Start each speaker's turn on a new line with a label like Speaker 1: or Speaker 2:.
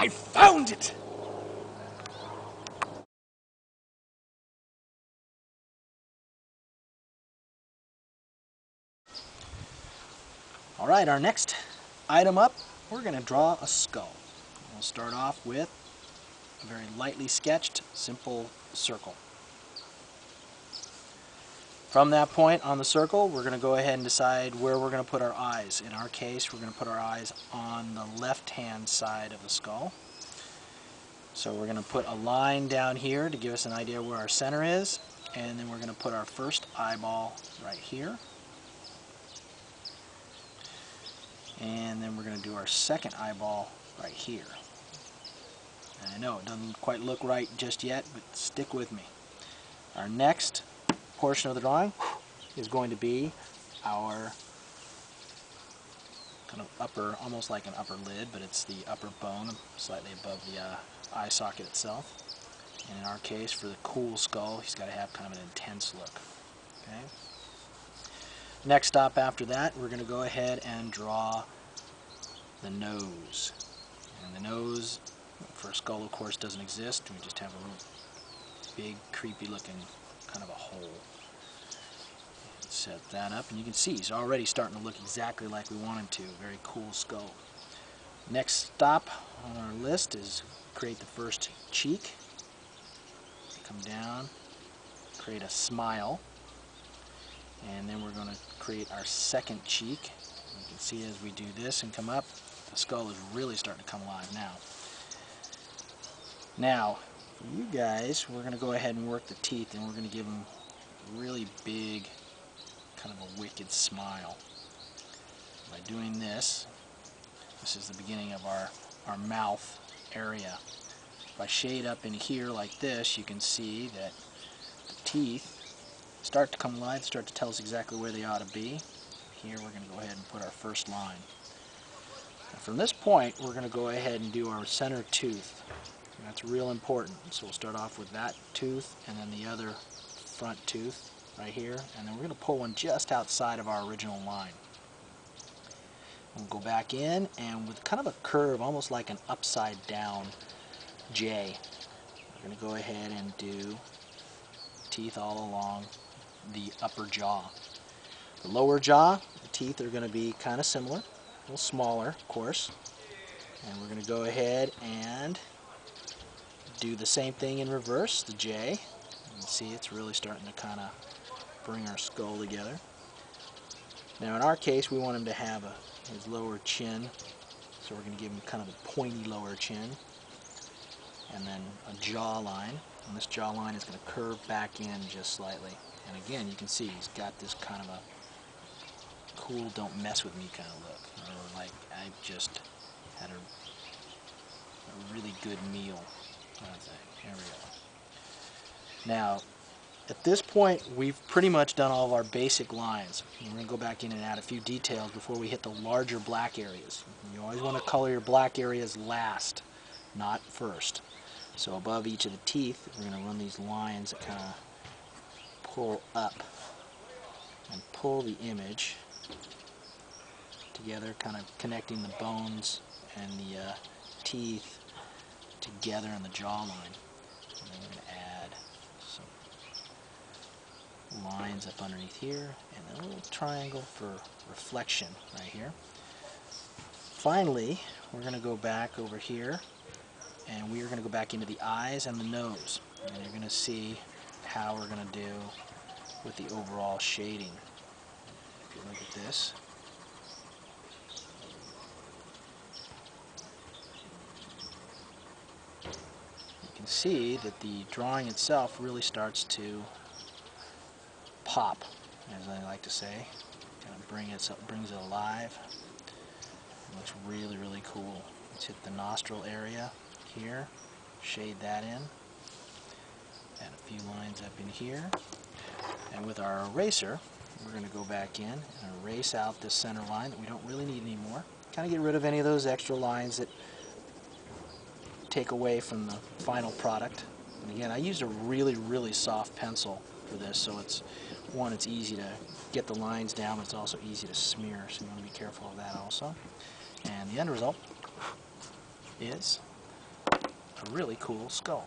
Speaker 1: I found it! Alright, our next item up, we're going to draw a skull. We'll start off with a very lightly sketched, simple circle. From that point on the circle, we're going to go ahead and decide where we're going to put our eyes. In our case, we're going to put our eyes on the left-hand side of the skull. So we're going to put a line down here to give us an idea where our center is, and then we're going to put our first eyeball right here. And then we're going to do our second eyeball right here. And I know it doesn't quite look right just yet, but stick with me. Our next portion of the drawing is going to be our kind of upper, almost like an upper lid, but it's the upper bone slightly above the eye socket itself. And in our case, for the cool skull, he's got to have kind of an intense look. Okay. Next stop after that, we're going to go ahead and draw the nose. And the nose for a skull, of course, doesn't exist. We just have a little big, creepy looking kind of a hole. Set that up, and you can see he's already starting to look exactly like we want him to. Very cool skull. Next stop on our list is create the first cheek. Come down, create a smile. And then we're going to create our second cheek. You can see as we do this and come up, the skull is really starting to come alive now. Now, for you guys, we're going to go ahead and work the teeth, and we're going to give them a really big, kind of a wicked smile. By doing this, this is the beginning of our mouth area. If I shade up in here like this, you can see that the teeth start to come alive, start to tell us exactly where they ought to be. Here we're going to go ahead and put our first line. Now from this point, we're going to go ahead and do our center tooth. And that's real important. So we'll start off with that tooth and then the other front tooth right here. And then we're going to pull one just outside of our original line. We'll go back in, and with kind of a curve, almost like an upside down J, we're going to go ahead and do teeth all along the upper jaw. The lower jaw, the teeth are going to be kind of similar, a little smaller, of course. And we're going to go ahead and do the same thing in reverse, the J. You can see it's really starting to kind of bring our skull together. Now in our case, we want him to have his lower chin, so we're going to give him kind of a pointy lower chin, and then a jawline. And this jawline is going to curve back in just slightly. And again, you can see he's got this kind of a cool, don't mess with me kind of look. Or like I just had a really good meal kind of thing. There we go. Now, at this point, we've pretty much done all of our basic lines. We're going to go back in and add a few details before we hit the larger black areas. You always want to color your black areas last, not first. So above each of the teeth, we're going to run these lines that kind of pull up and pull the image together, kind of connecting the bones and the teeth together in the jawline. And then we're going to add some lines up underneath here, and then a little triangle for reflection right here. Finally, we're going to go back over here, and we are going to go back into the eyes and the nose. And you're going to see how we're going to do with the overall shading. If you look at this, you can see that the drawing itself really starts to pop, as I like to say. Kind of brings it alive. It looks really, really cool. Let's hit the nostril area here, shade that in, add a few lines up in here, and with our eraser, we're going to go back in and erase out this center line that we don't really need anymore. Kind of get rid of any of those extra lines that take away from the final product. And again, I used a really, really soft pencil for this, so it's easy to get the lines down, but it's also easy to smear, so you want to be careful of that also. And the end result is a really cool skull.